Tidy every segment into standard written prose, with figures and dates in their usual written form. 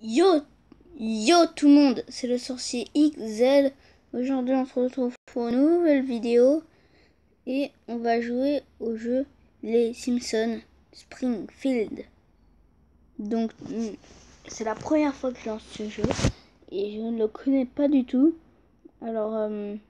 Yo, yo tout le monde, c'est le sorcier XZ. Aujourd'hui on se retrouve pour une nouvelle vidéo et on va jouer au jeu Les Simpsons Springfield. Donc c'est la première fois que je lance ce jeu et je ne le connais pas du tout. Alors il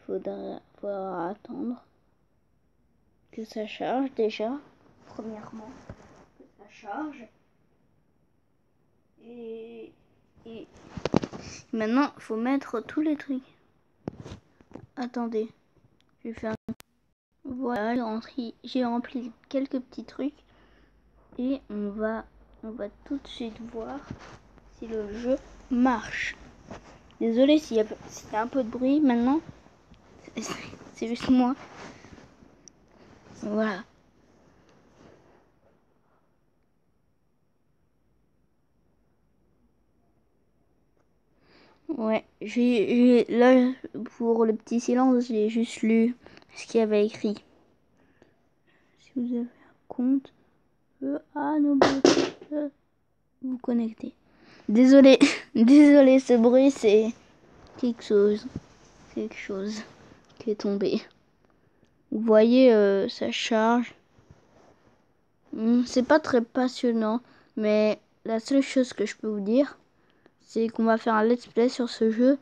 faudra attendre que ça charge déjà. Premièrement, que ça charge. Et maintenant, il faut mettre tous les trucs. Attendez, je vais faire. Voilà, j'ai rempli quelques petits trucs et on va tout de suite voir si le jeu marche. Désolé s'il y a un peu de bruit maintenant. C'est juste moi. Voilà. Ouais, là pour le petit silence, j'ai juste lu ce qu'il y avait écrit. Si vous avez un compte, n'oubliez pas de vous connecter. Désolé, désolé, ce bruit c'est quelque chose qui est tombé. Vous voyez, ça charge. C'est pas très passionnant, mais la seule chose que je peux vous dire, c'est qu'on va faire un let's play sur ce jeu.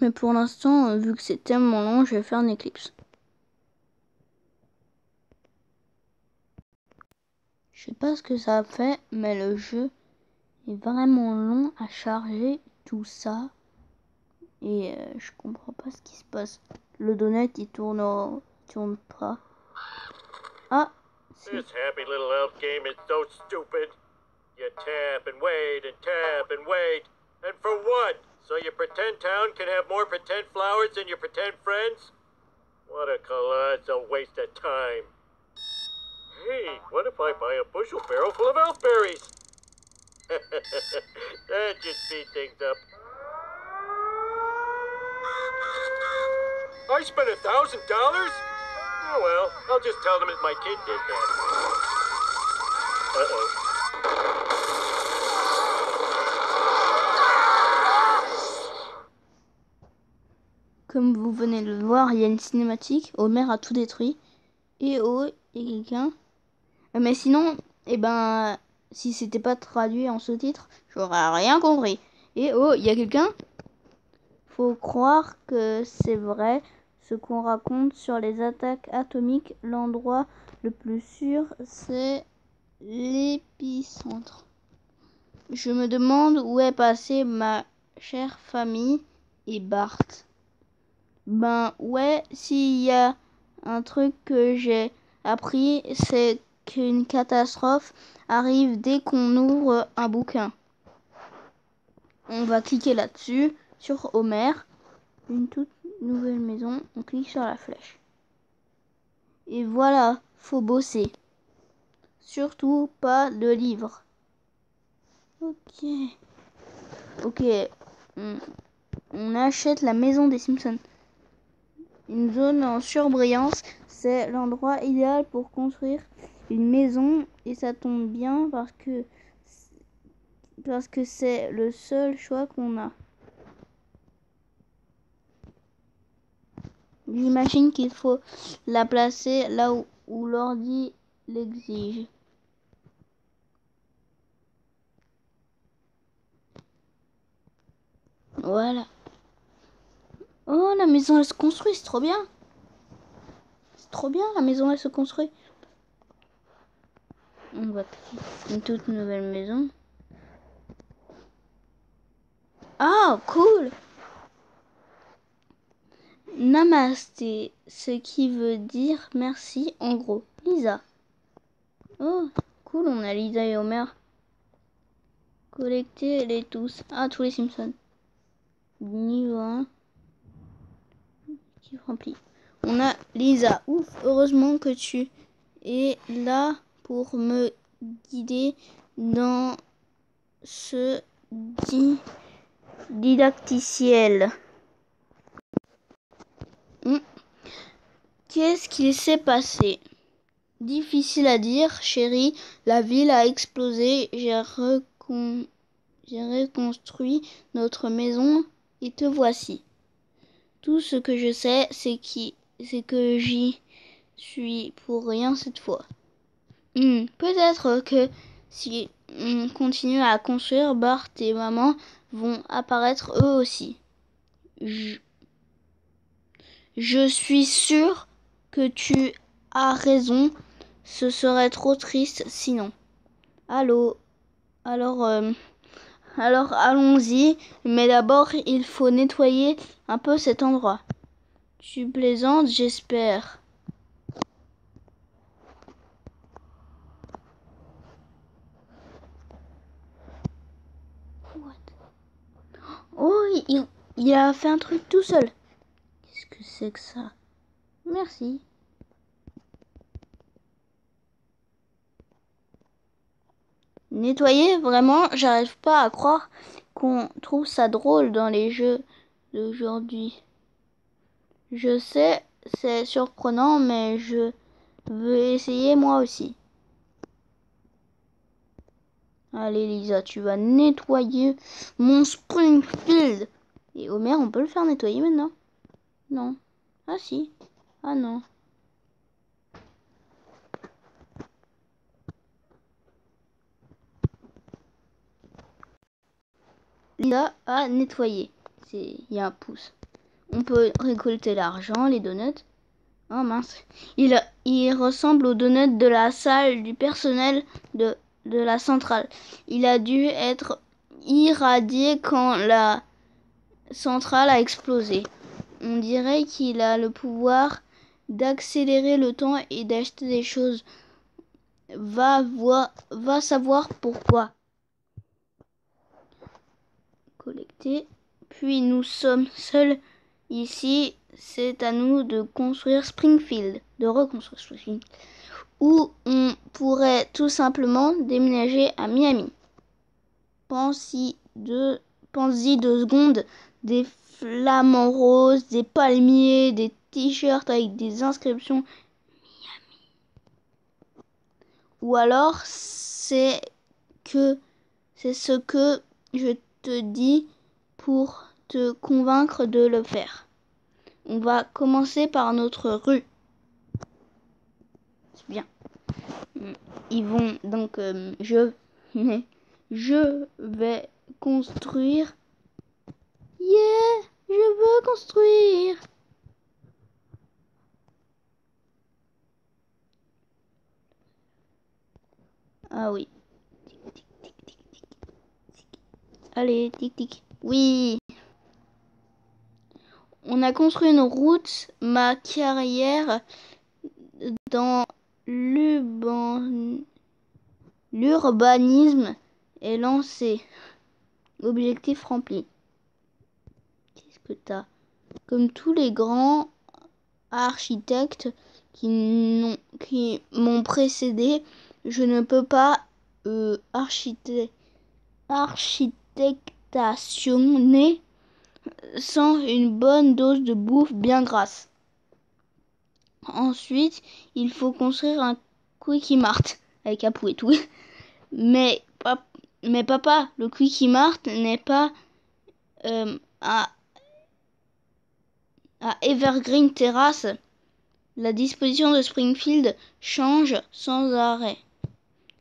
Mais pour l'instant, vu que c'est tellement long, je vais faire un Eclipse. Je sais pas ce que ça a fait, mais le jeu est vraiment long à charger tout ça. Et je comprends pas ce qui se passe. Le donut il tourne pas. Ah, This happy little elf game is so stupid. You tap and wait and tap and wait. And for what? So your pretend town can have more pretend flowers than your pretend friends? What a colossal waste of time. Hey, what if I buy a bushel barrel full of elf berries? That should speed things up. I spent $1,000? Oh well, I'll just tell them that my kid did that. Uh-oh. Comme vous venez de le voir, il y a une cinématique. Homer a tout détruit. Et oh, il y a quelqu'un. Mais sinon, si c'était pas traduit en sous-titres, j'aurais rien compris. Et oh, il y a quelqu'un. Faut croire que c'est vrai ce qu'on raconte sur les attaques atomiques. L'endroit le plus sûr, c'est l'épicentre. Je me demande où est passée ma chère famille et Bart. Ben ouais, s'il y a un truc que j'ai appris, c'est qu'une catastrophe arrive dès qu'on ouvre un bouquin. On va cliquer là-dessus, sur Homer, une toute nouvelle maison, on clique sur la flèche. Et voilà, faut bosser. Surtout pas de livres. Ok, on achète la maison des Simpsons. Une zone en surbrillance, c'est l'endroit idéal pour construire une maison et ça tombe bien parce que c'est le seul choix qu'on a. J'imagine qu'il faut la placer là où l'ordi l'exige. Voilà. Oh, la maison elle se construit, c'est trop bien. C'est trop bien, la maison elle se construit. On va créer une toute nouvelle maison. Ah, cool. Namasté, ce qui veut dire merci en gros. Lisa. Oh, cool, on a Lisa et Homer. Collectez-les tous. Ah, tous les Simpsons. Niveau 1. Qui remplit. On a Lisa. Ouf, heureusement que tu es là pour me guider dans ce didacticiel. Qu'est-ce qu'il s'est passé? Difficile à dire, chérie. La ville a explosé. J'ai j'ai reconstruit notre maison et te voici. Tout ce que je sais, c'est que j'y suis pour rien cette fois. Peut-être que si on continue à construire, Bart et maman vont apparaître eux aussi. Je suis sûre que tu as raison. Ce serait trop triste sinon. Alors allons-y. Mais d'abord, il faut nettoyer un peu cet endroit. Tu plaisantes, j'espère. Oh, il a fait un truc tout seul. Qu'est-ce que c'est que ça? Merci. Nettoyer, vraiment, j'arrive pas à croire qu'on trouve ça drôle dans les jeux d'aujourd'hui. Je sais, c'est surprenant, mais je veux essayer moi aussi. Allez Lisa, tu vas nettoyer mon Springfield. Et Homer, on peut le faire nettoyer maintenant? Non. Ah si. Ah non. Lisa a nettoyé. Il y a un pouce. On peut récolter l'argent, les donuts. Oh mince. Il ressemble aux donuts de la salle du personnel de la centrale. Il a dû être irradié quand la centrale a explosé. On dirait qu'il a le pouvoir d'accélérer le temps et d'acheter des choses. Va savoir pourquoi. Collecter. Puis nous sommes seuls ici. C'est à nous de construire Springfield, de reconstruire Springfield. Ou on pourrait tout simplement déménager à Miami. Pense-y 2 secondes. Des flamants roses, des palmiers, des t-shirts avec des inscriptions Miami. Ou alors c'est ce que je te dis pour te convaincre de le faire. On va commencer par notre rue. C'est bien. Ils vont donc je vais construire. Yeah, je veux construire. Ah oui. Tic, tic, tic, tic, tic. Allez, tic tic. Oui. On a construit une route. Ma carrière dans l'urbanisme est lancée. Objectif rempli. Qu'est-ce que t'as? Comme tous les grands architectes qui m'ont précédé, je ne peux pas architectationner sans une bonne dose de bouffe bien grasse. Ensuite, il faut construire un Quickie Mart avec Apu et tout. Mais papa, le Quickie Mart n'est pas à Evergreen Terrace. La disposition de Springfield change sans arrêt.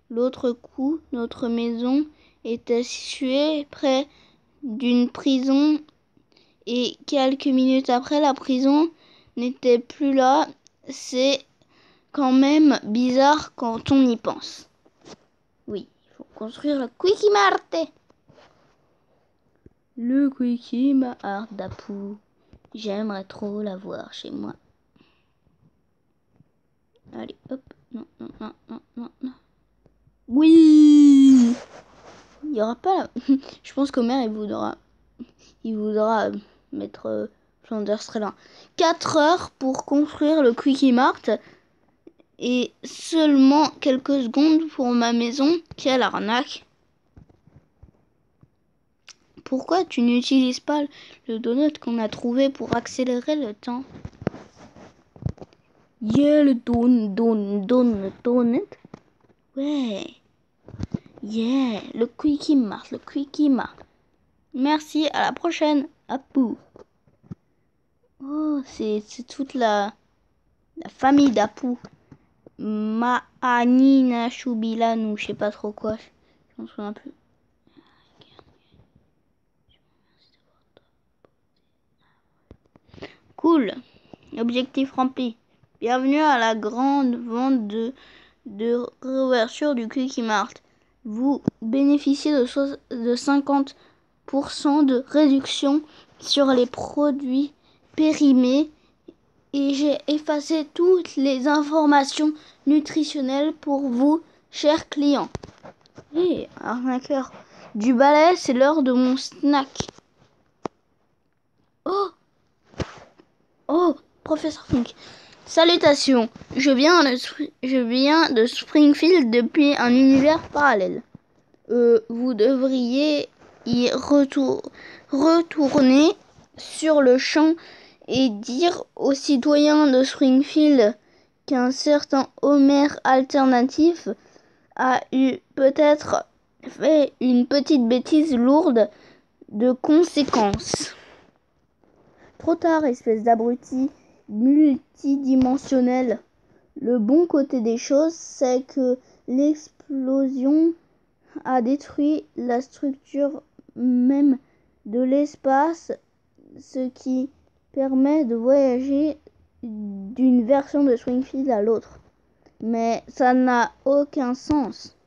L'autre coup, notre maison était située près d'une prison et quelques minutes après, la prison n'était plus là. C'est quand même bizarre quand on y pense. Oui, il faut construire le Quickie Mart. Le Quickie Mart d'Apu. J'aimerais trop l'avoir chez moi. Allez, hop. Non. Oui. Il n'y aura pas... Je pense qu'Homer, il voudra mettre Flanders très loin. 4 heures pour construire le Quickie Mart. Et seulement quelques secondes pour ma maison. Quelle arnaque. Pourquoi tu n'utilises pas le donut qu'on a trouvé pour accélérer le temps? Yeah, le donut. Ouais. Yeah, le Quickie Mart, le Quickie Mart. Merci, à la prochaine. Apu. Oh, c'est toute la famille d'Apu. Ma'anina Shubilanu, je sais pas trop quoi. Je m'en souviens plus. Cool. Objectif rempli. Bienvenue à la grande vente de réouverture du Quickie Mart. Vous bénéficiez de 50% de réduction sur les produits périmés et j'ai effacé toutes les informations nutritionnelles pour vous, chers clients. Hé, arnaqueur. Du balai, c'est l'heure de mon snack. Oh, professeur Fink. Salutations, je viens de Springfield depuis un univers parallèle. Vous devriez y retourner sur le champ et dire aux citoyens de Springfield qu'un certain Homer alternatif a eu peut-être fait une petite bêtise lourde de conséquences. Trop tard, espèce d'abruti multidimensionnel. Le bon côté des choses, c'est que l'explosion a détruit la structure même de l'espace, ce qui permet de voyager d'une version de Springfield à l'autre. Mais ça n'a aucun sens.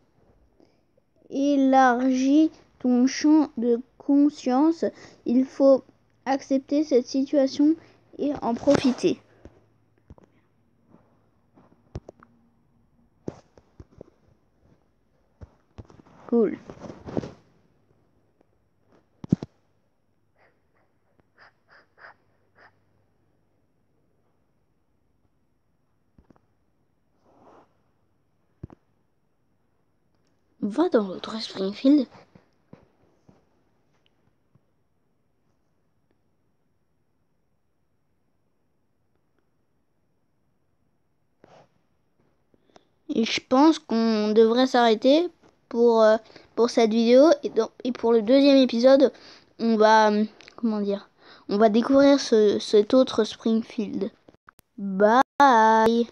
Élargis ton champ de conscience. Il faut accepter cette situation et en profiter. Cool. Va dans l'autre Springfield. Et je pense qu'on devrait s'arrêter pour cette vidéo. Et pour le deuxième épisode, on va, on va découvrir cet autre Springfield. Bye!